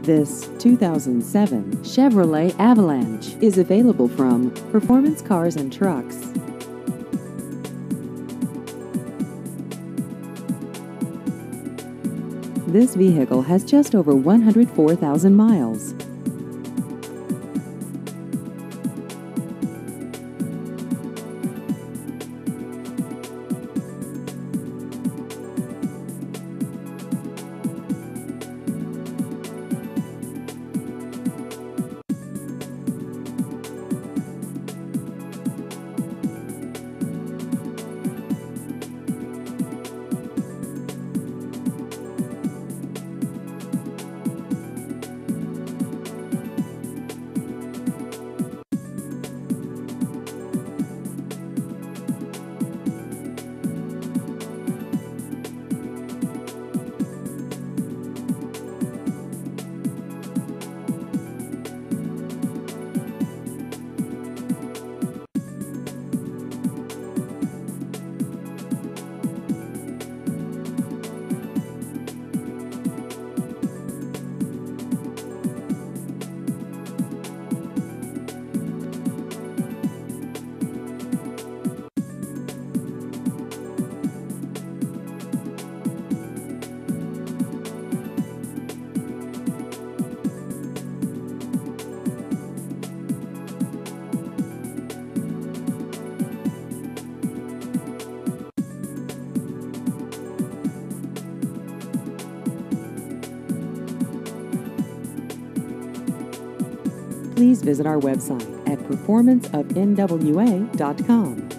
This 2007 Chevrolet Avalanche is available from Performance Cars and Trucks. This vehicle has just over 104,000 miles. Please visit our website at performanceofnwa.com.